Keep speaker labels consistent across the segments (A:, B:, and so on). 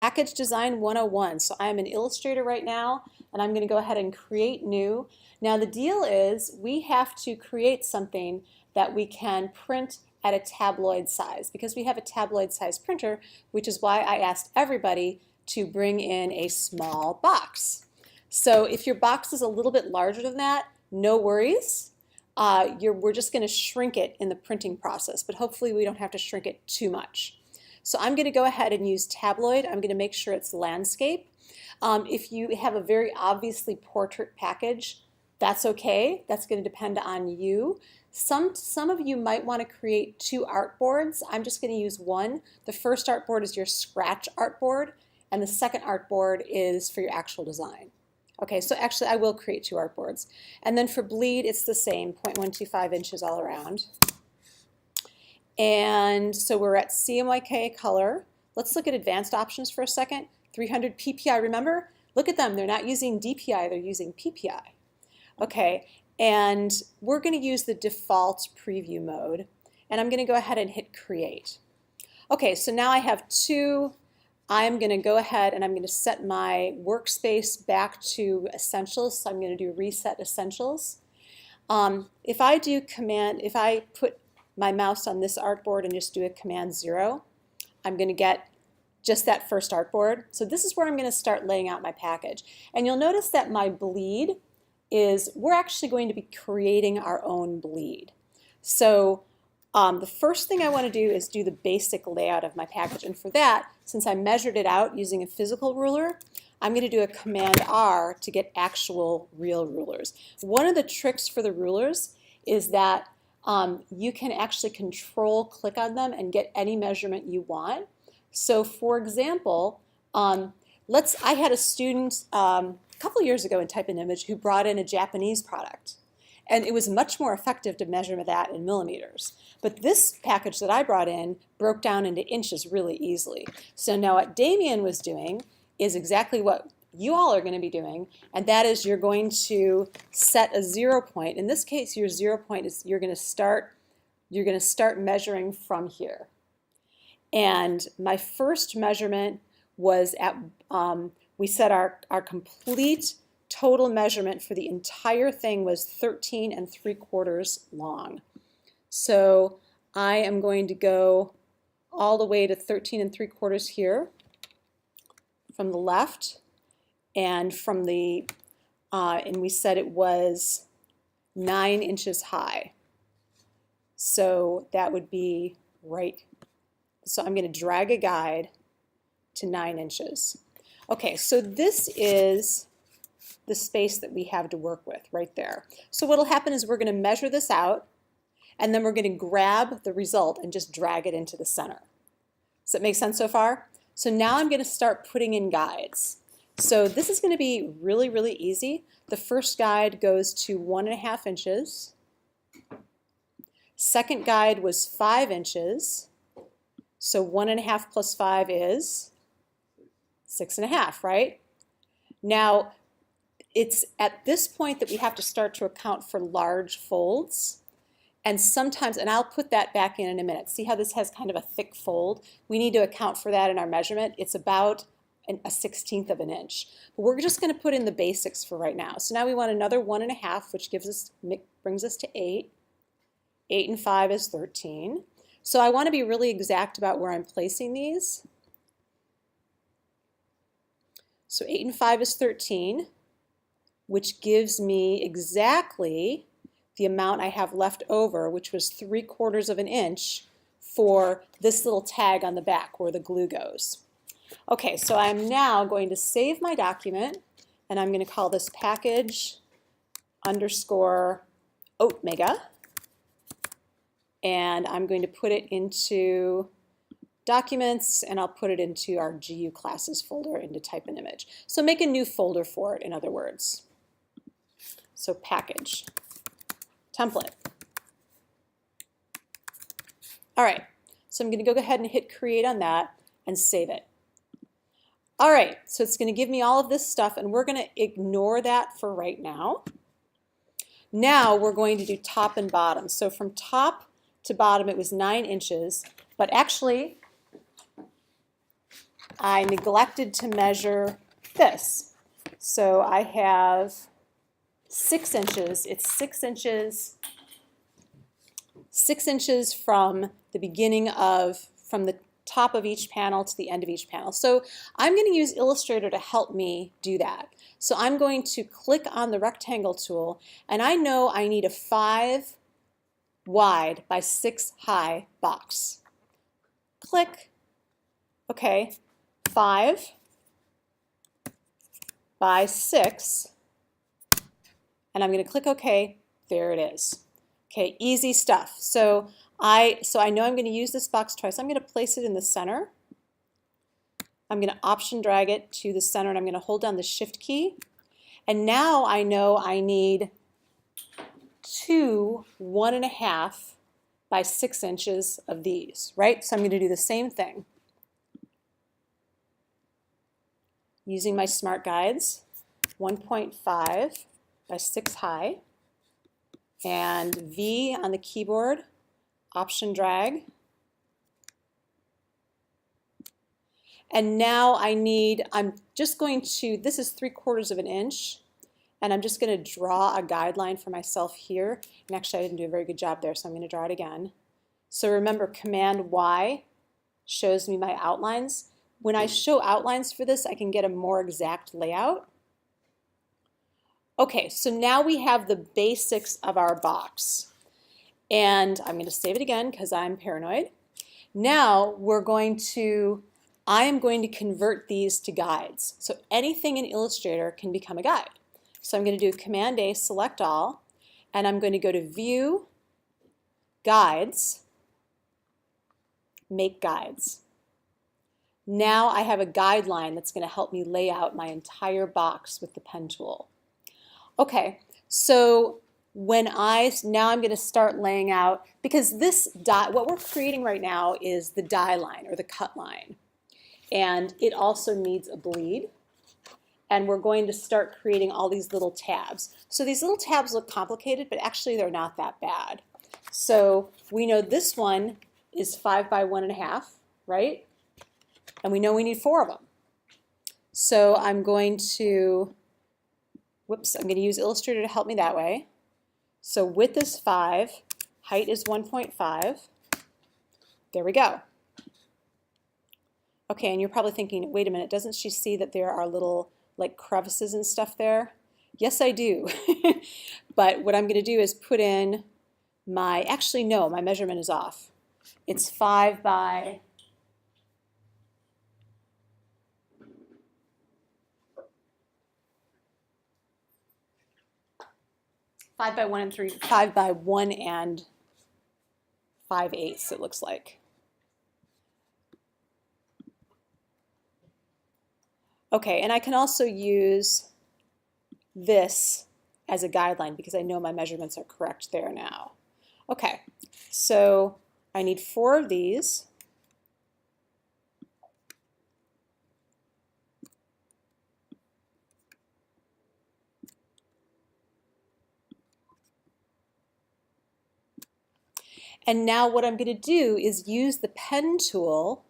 A: Package Design 101. So I'm in Illustrator right now, and I'm going to go ahead and create new. Now the deal is we have to create something that we can print at a tabloid size because we have a tabloid size printer, which is why I asked everybody to bring in a small box. So if your box is a little bit larger than that, no worries. We're just going to shrink it in the printing process, but hopefully we don't have to shrink it too much. So I'm going to go ahead and use tabloid. I'm going to make sure it's landscape. If you have a very obviously portrait package, that's okay. That's going to depend on you. Some of you might want to create two artboards. I'm just going to use one. The first artboard is your scratch artboard, and the second artboard is for your actual design. Okay, so actually I will create two artboards. And then for bleed, it's the same, 0.125 inches all around. And so we're at CMYK color. Let's look at advanced options for a second. 300 PPI, remember? Look at them, they're not using DPI, they're using PPI. Okay, and we're going to use the default preview mode. And I'm going to go ahead and hit create. Okay, so now I have two. I'm going to go ahead and I'm going to set my workspace back to essentials. So I'm going to do reset essentials. If I put my mouse on this artboard and just do a Command 0, I'm going to get just that first artboard. So this is where I'm going to start laying out my package. And you'll notice that my bleed is, we're actually going to be creating our own bleed. So the first thing I want to do is do the basic layout of my package. And for that, since I measured it out using a physical ruler, I'm going to do a Command R to get actual real rulers. One of the tricks for the rulers is that you can actually control click on them and get any measurement you want. So for example, I had a student a couple years ago in Type and Image who brought in a Japanese product. And it was much more effective to measure that in millimeters. But this package that I brought in broke down into inches really easily. So now what Damien was doing is exactly what you all are going to be doing, and that is you're going to set a 0 point. In this case, your 0 point is you're going to start measuring from here. And my first measurement was at we set our complete total measurement for the entire thing was 13 3/4 long. So I am going to go all the way to 13 3/4 here from the left, and from the and we said it was 9 inches high. So that would be right. So I'm going to drag a guide to 9 inches. Okay, so this is the space that we have to work with right there. So what will happen is we're going to measure this out, and then we're going to grab the result and just drag it into the center. Does that make sense so far? So now I'm going to start putting in guides. So this is going to be really, really easy. The first guide goes to 1.5 inches. Second guide was 5 inches. So 1.5 plus 5 is 6.5, right? Now, it's at this point that we have to start to account for large folds. And sometimes, and I'll put that back in a minute. See how this has kind of a thick fold? We need to account for that in our measurement. It's about a 1/16 of an inch. But we're just going to put in the basics for right now. So now we want another 1.5, which brings us to 8. 8 and 5 is 13. So I want to be really exact about where I'm placing these. So 8 and 5 is 13, which gives me exactly the amount I have left over, which was 3/4 of an inch for this little tag on the back where the glue goes. Okay, so I'm now going to save my document, and I'm going to call this package _ Oatmega, and I'm going to put it into documents, and I'll put it into our GU classes folder into Type and Image. So make a new folder for it, in other words. So package, template. All right, so I'm going to go ahead and hit create on that and save it. All right, so it's going to give me all of this stuff, and we're going to ignore that for right now. Now we're going to do top and bottom. So from top to bottom it was 9 inches, but actually I neglected to measure this. So I have 6 inches. It's 6 inches, 6 inches from the beginning of, from the top of each panel to the end of each panel. So I'm going to use Illustrator to help me do that. So I'm going to click on the rectangle tool, and I know I need a 5 wide by 6 high box. Click. Okay, 5 by 6, and I'm going to click OK. There it is. Okay, easy stuff. So I know I'm going to use this box twice. I'm going to place it in the center. I'm going to Option drag it to the center, and I'm going to hold down the Shift key. And now I know I need 2 1.5 by 6 inches of these, right? So I'm going to do the same thing. Using my Smart Guides, 1.5 by 6 high, and V on the keyboard, Option drag. And now I'm just going to, this is 3/4 of an inch, and I'm just going to draw a guideline for myself here. And actually I didn't do a very good job there, so I'm going to draw it again. So remember, Command Y shows me my outlines. When I show outlines for this, I can get a more exact layout. Okay, so now we have the basics of our box. And I'm going to save it again because I'm paranoid. Now I am going to convert these to guides. So anything in Illustrator can become a guide. So I'm going to do Command A, select all, and I'm going to go to View, Guides, Make Guides. Now I have a guideline that's going to help me lay out my entire box with the pen tool. Okay, so now I'm going to start laying out, because what we're creating right now is the die line or the cut line. And it also needs a bleed. And we're going to start creating all these little tabs. So these little tabs look complicated, but actually they're not that bad. So we know this one is 5 by 1.5, right? And we know we need 4 of them. So I'm going to use Illustrator to help me that way. So width is 5, height is 1.5. There we go. Okay, and you're probably thinking, wait a minute, doesn't she see that there are little like crevices and stuff there? Yes, I do. But what I'm going to do is put in actually no, my measurement is off. It's 5 by 1 and 5/8 it looks like. Okay, and I can also use this as a guideline because I know my measurements are correct there now. Okay, so I need 4 of these. And now what I'm going to do is use the pen tool,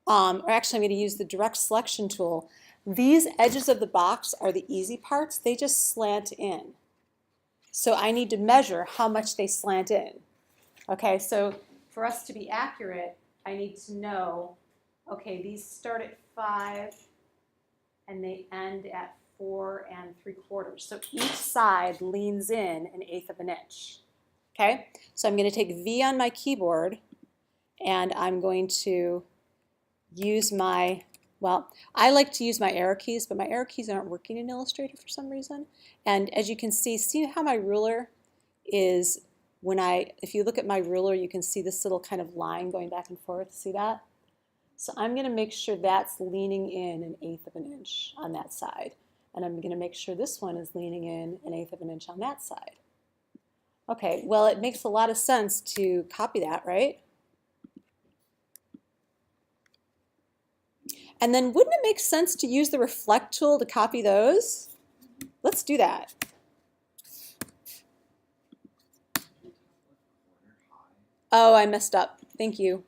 A: or actually I'm going to use the direct selection tool. These edges of the box are the easy parts. They just slant in. So I need to measure how much they slant in. Okay, so for us to be accurate, I need to know, okay, these start at 5 and they end at 4 3/4. So each side leans in 1/8 of an inch. Okay, so I'm going to take V on my keyboard and I'm going to use my, I like to use my arrow keys, but my arrow keys aren't working in Illustrator for some reason. And as you can see how my ruler is, if you look at my ruler, you can see this little kind of line going back and forth. See that? So I'm going to make sure that's leaning in 1/8 of an inch on that side. And I'm going to make sure this one is leaning in 1/8 of an inch on that side. Okay, well, it makes a lot of sense to copy that, right? And then wouldn't it make sense to use the reflect tool to copy those? Let's do that. Oh, I messed up. Thank you.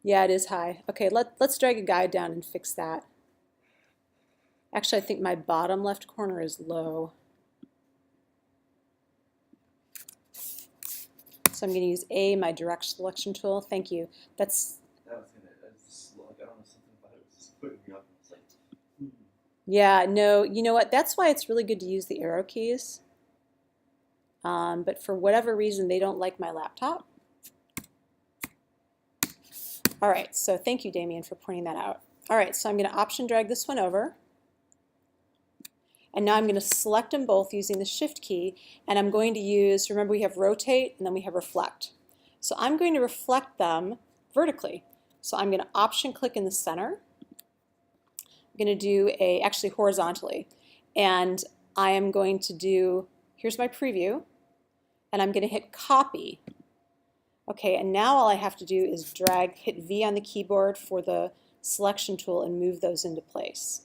A: Yeah, it is high. Okay, let's drag a guide down and fix that. Actually, I think my bottom left corner is low. So I'm going to use A, my direct selection tool. Thank you. That's.
B: That was gonna. I don't know something about it. Was just putting me up. It's like.
A: Yeah, no, you know what? That's why it's really good to use the arrow keys. But for whatever reason, they don't like my laptop. All right, so thank you, Damien, for pointing that out. All right, so I'm going to option drag this one over. And now I'm going to select them both using the Shift key, and I'm going to use, remember we have rotate and then we have reflect. So I'm going to reflect them vertically. So I'm going to option click in the center. I'm going to do actually horizontally. And I am going to do, here's my preview, and I'm going to hit copy. Okay, and now all I have to do is hit V on the keyboard for the selection tool and move those into place.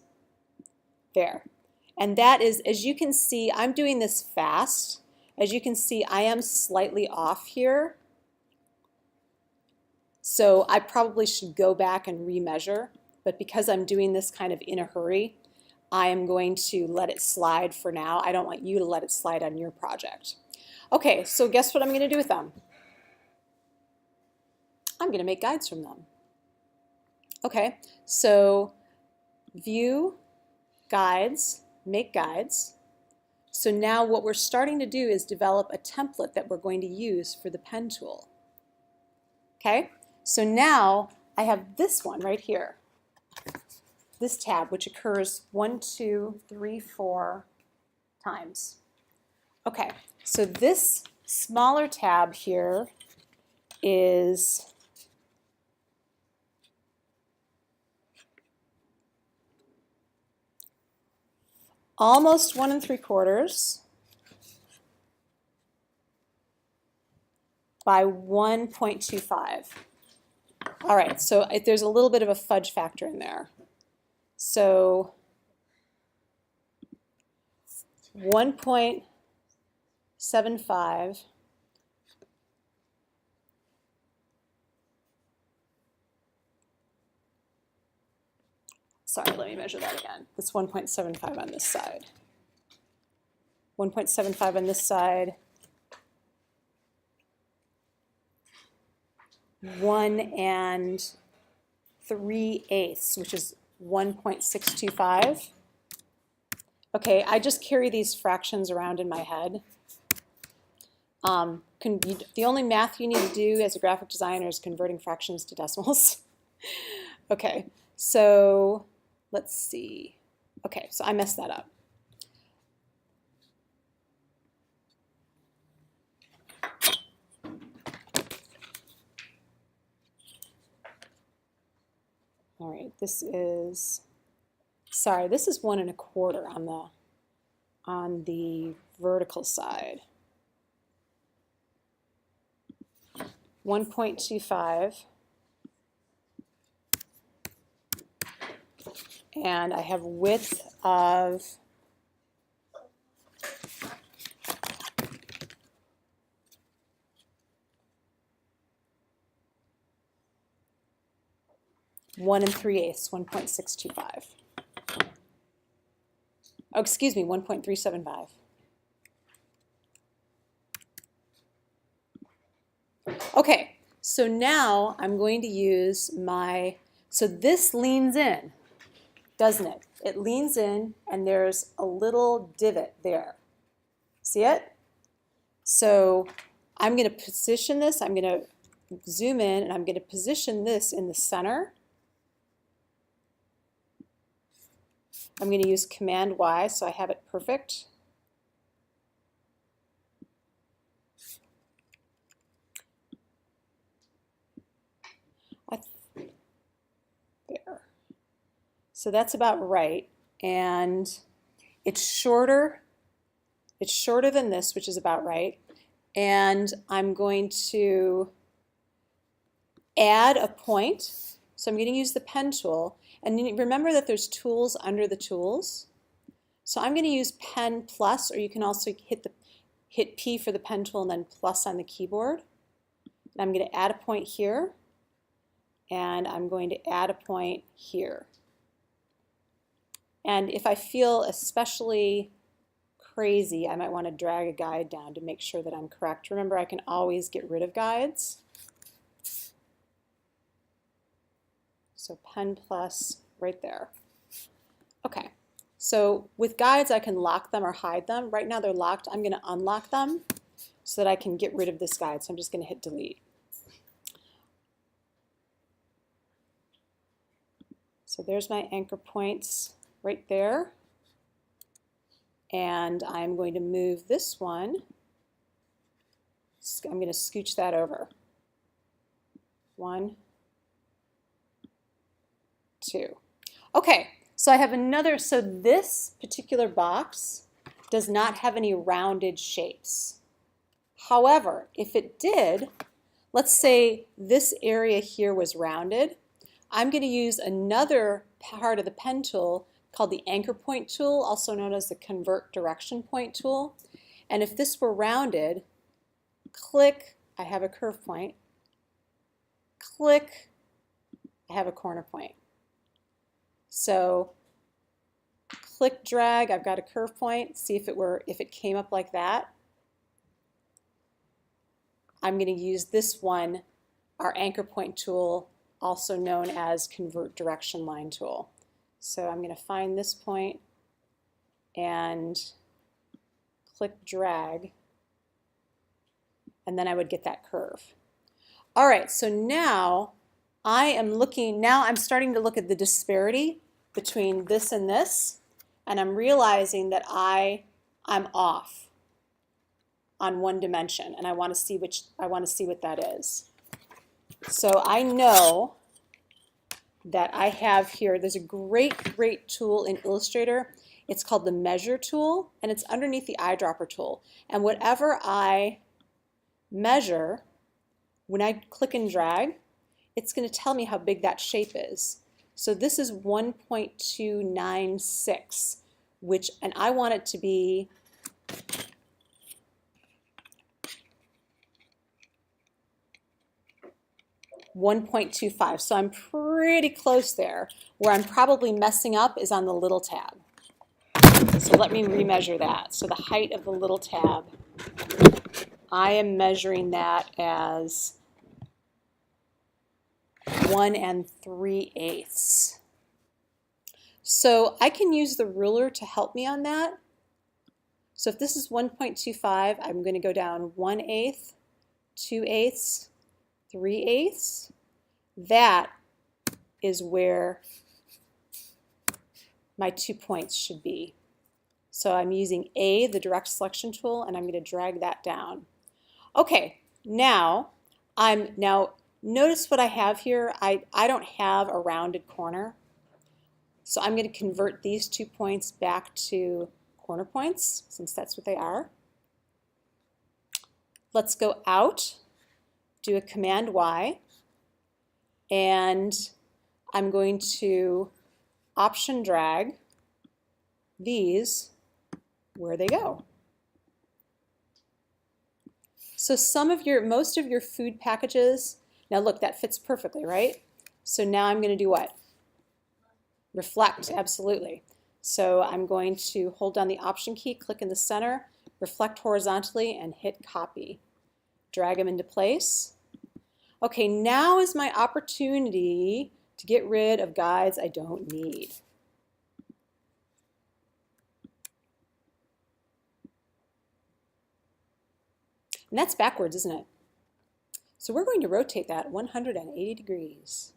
A: There. And that is, as you can see, I'm doing this fast. As you can see, I am slightly off here. So I probably should go back and remeasure, but because I'm doing this kind of in a hurry, I am going to let it slide for now. I don't want you to let it slide on your project. Okay, so guess what I'm going to do with them? I'm going to make guides from them. Okay, so view, guides, make guides. So now what we're starting to do is develop a template that we're going to use for the pen tool. Okay, so now I have this one right here, this tab, which occurs 1, 2, 3, 4 times. Okay, so this smaller tab here is almost 1 3/4 by 1.25. All right, so there's a little bit of a fudge factor in there. So 1.75 sorry, let me measure that again. It's 1.75 on this side. 1.75 on this side. 1 3/8, which is 1.625. Okay, I just carry these fractions around in my head. The only math you need to do as a graphic designer is converting fractions to decimals. Okay, so let's see. Okay, so I messed that up. All right, this is, sorry, this is 1 1/4 on the vertical side. 1.25. And I have width of 1 3/8, 1.625. Oh, excuse me, 1.375. Okay, so now I'm going to use my, so this leans in, doesn't it? It leans in and there's a little divot there. See it? So I'm going to position this, I'm going to zoom in and I'm going to position this in the center. I'm going to use Command Y so I have it perfect. There. So that's about right. And it's shorter than this, which is about right. And I'm going to add a point. So I'm going to use the pen tool. And remember that there's tools under the tools. So I'm going to use pen plus, or you can also hit P for the pen tool and then plus on the keyboard. And I'm going to add a point here. and I'm going to add a point here. And if I feel especially crazy, I might want to drag a guide down to make sure that I'm correct. Remember, I can always get rid of guides. So pen plus right there. Okay, so with guides I can lock them or hide them. Right now they're locked. I'm going to unlock them so that I can get rid of this guide. So I'm just going to hit delete. So there's my anchor points right there. And I'm going to move this one. I'm going to scooch that over. 1, 2. Okay, so I have another, so this particular box does not have any rounded shapes. However, if it did, let's say this area here was rounded, I'm going to use another part of the pen tool called the anchor point tool, also known as the convert direction point tool. And if this were rounded, click, I have a curve point, click, I have a corner point. So click, drag, I've got a curve point. See if it came up like that. I'm going to use this one, our anchor point tool, also known as convert direction line tool. So I'm going to find this point and click, drag, and then I would get that curve. All right, so now I'm starting to look at the disparity between this, and I'm realizing that I'm off on one dimension, and I want to see what that is. So I know that I have here, there's a great tool in Illustrator. It's called the measure tool, and it's underneath the eyedropper tool. And whatever I measure, when I click and drag, it's going to tell me how big that shape is. So this is 1.296, and I want it to be 1.25. So I'm pretty close there. Where I'm probably messing up is on the little tab. So let me remeasure that. So the height of the little tab, I am measuring that as 1 3/8. So I can use the ruler to help me on that. So if this is 1.25, I'm going to go down 1/8, 2/8, 3/8. That is where my 2 points should be. So I'm using A, the direct selection tool, and I'm going to drag that down. Okay, now notice what I have here. I don't have a rounded corner. So I'm going to convert these 2 points back to corner points, since that's what they are. Let's go out, do a Command Y, and I'm going to Option drag these where they go. So most of your food packages, now look, that fits perfectly, right? So now I'm going to do what? Reflect, absolutely. So I'm going to hold down the Option key, click in the center, reflect horizontally, and hit copy. Drag them into place. Okay, now is my opportunity to get rid of guides I don't need. And that's backwards, isn't it? So we're going to rotate that 180 degrees.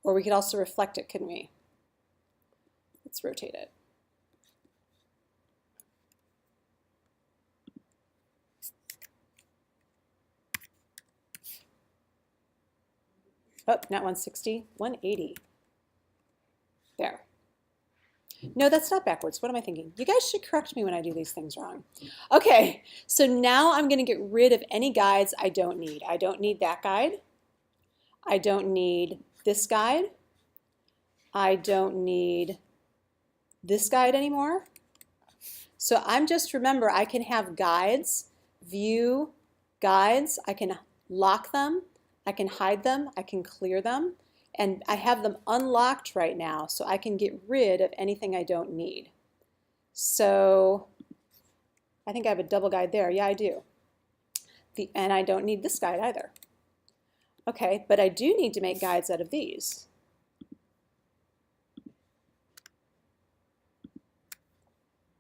A: Or we could also reflect it, couldn't we? Let's rotate it. Oh, not 160, 180. There. No, that's not backwards. What am I thinking? You guys should correct me when I do these things wrong. Okay, so now I'm going to get rid of any guides I don't need. I don't need that guide. I don't need this guide. I don't need this guide anymore. So I'm just, remember, I can have guides, view, guides. I can lock them. I can hide them. I can clear them. And I have them unlocked right now, so I can get rid of anything I don't need. So I think I have a double guide there. Yeah, I do. And I don't need this guide either. Okay, but I do need to make guides out of these.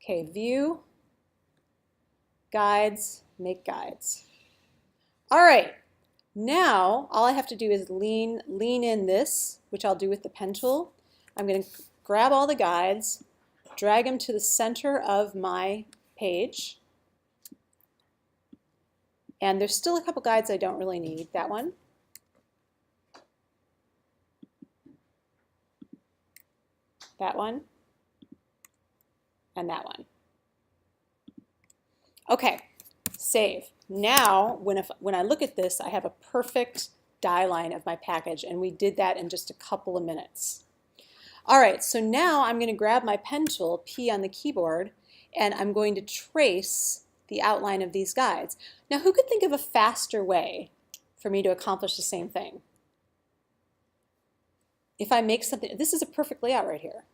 A: Okay, view, guides, make guides. All right, now all I have to do is lean in this, which I'll do with the pen tool. I'm going to grab all the guides, drag them to the center of my page. And there's still a couple guides I don't really need. That one. That one. And that one. Okay, save. Now, when I look at this, I have a perfect die line of my package, and we did that in just a couple of minutes. All right, so now I'm going to grab my pen tool, P on the keyboard, and I'm going to trace the outline of these guides. Now, who could think of a faster way for me to accomplish the same thing? If I make something, this is a perfect layout right here.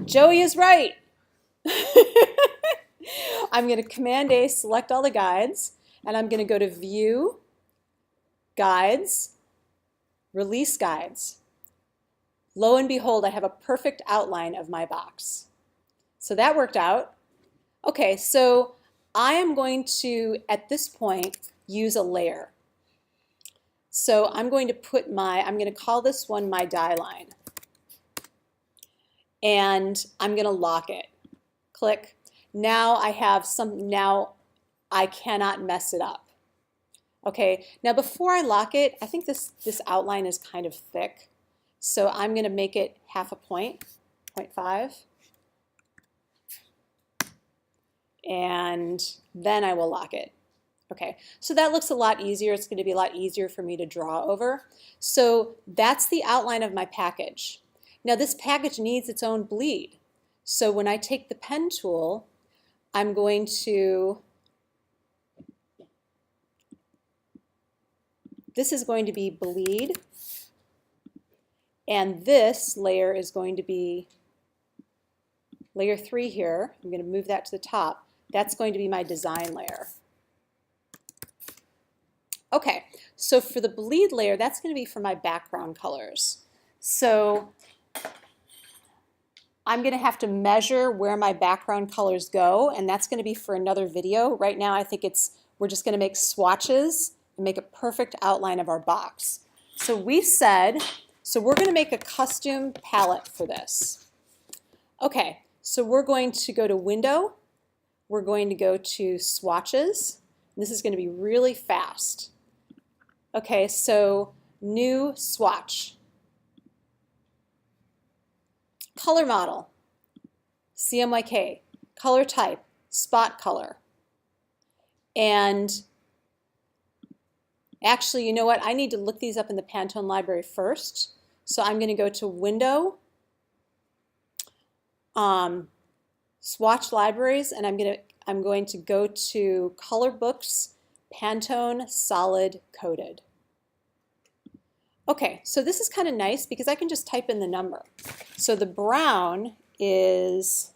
A: Joey is right. I'm going to Command A, select all the guides, and I'm going to go to View, Guides, Release Guides. Lo and behold, I have a perfect outline of my box. So that worked out. Okay, so I am going to, at this point, use a layer. So I'm going to put I'm going to call this one my die line. And I'm going to lock it. Click. Now I have now I cannot mess it up. Okay, now before I lock it, I think this outline is kind of thick. So I'm going to make it half a point, 0.5. And then I will lock it. Okay, so that looks a lot easier. It's going to be a lot easier for me to draw over. So that's the outline of my package. Now this package needs its own bleed. So when I take the pen tool, I'm going to, this is going to be bleed, and this layer is going to be layer 3 here. I'm going to move that to the top. That's going to be my design layer. Okay, so for the bleed layer, that's going to be for my background colors. So I'm going to have to measure where my background colors go, and that's going to be for another video. Right now, I think we're just going to make swatches and make a perfect outline of our box. So we're going to make a custom palette for this. Okay, so we're going to go to Window. We're going to go to Swatches. This is going to be really fast. Okay, so New Swatch. Color model, CMYK, color type, spot color. And actually, you know what? I need to look these up in the Pantone library first. So I'm going to go to Window, Swatch Libraries, and I'm going to go to Color Books, Pantone Solid Coded. Okay, so this is kind of nice because I can just type in the number. So the brown is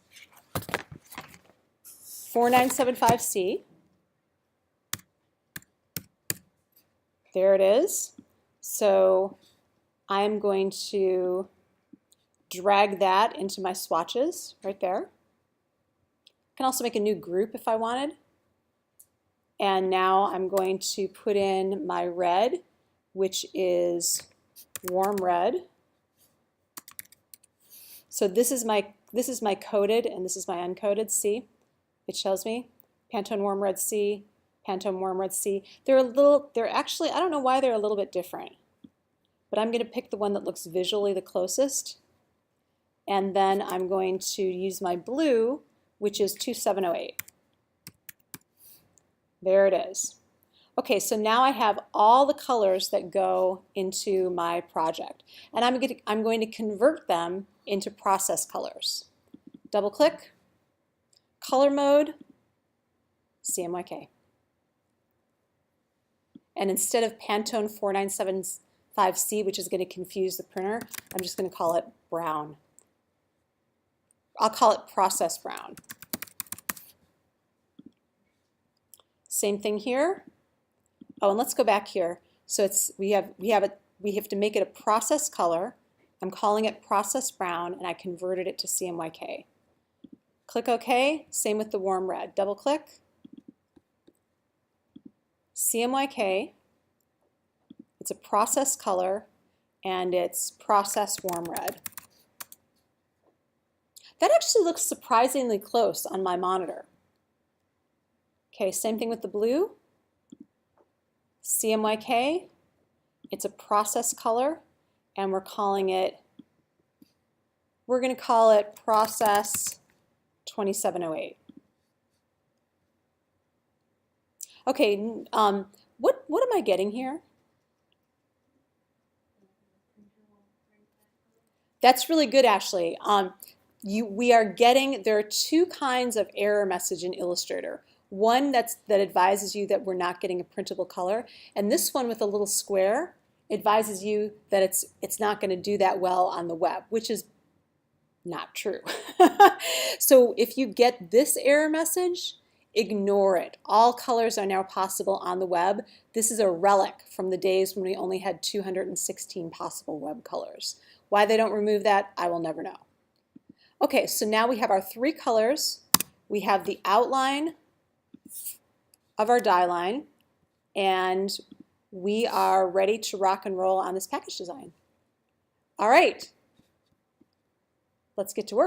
A: 4975C. There it is. So I'm going to drag that into my swatches right there. I can also make a new group if I wanted. And now I'm going to put in my red, which is warm red. So this is my coded and this is my uncoded. See, it shows me Pantone Warm Red C, Pantone Warm Red C. They're actually, I don't know why they're a little bit different, but I'm going to pick the one that looks visually the closest. And then I'm going to use my blue, which is 2708. There it is. Okay, so now I have all the colors that go into my project, and I'm going to convert them into process colors. Double click, color mode, CMYK. And instead of Pantone 4975C, which is going to confuse the printer, I'm just going to call it brown. I'll call it process brown. Same thing here. Oh, and let's go back here. So we have to make it a process color. I'm calling it process brown, and I converted it to CMYK. Click OK. Same with the warm red. Double click. CMYK. It's a process color, and it's process warm red. That actually looks surprisingly close on my monitor. Okay, same thing with the blue. CMYK. It's a process color, and we're going to call it process 2708. Okay, what am I getting here? That's really good, Ashley. There are two kinds of error message in Illustrator. One that advises you that we're not getting a printable color, and this one with a little square advises you that it's not going to do that well on the web, which is not true. So if you get this error message, ignore it. All colors are now possible on the web. This is a relic from the days when we only had 216 possible web colors. Why they don't remove that, I will never know. Okay, so now we have our three colors. We have the outline of our die line, and we are ready to rock and roll on this package design. All right, let's get to work.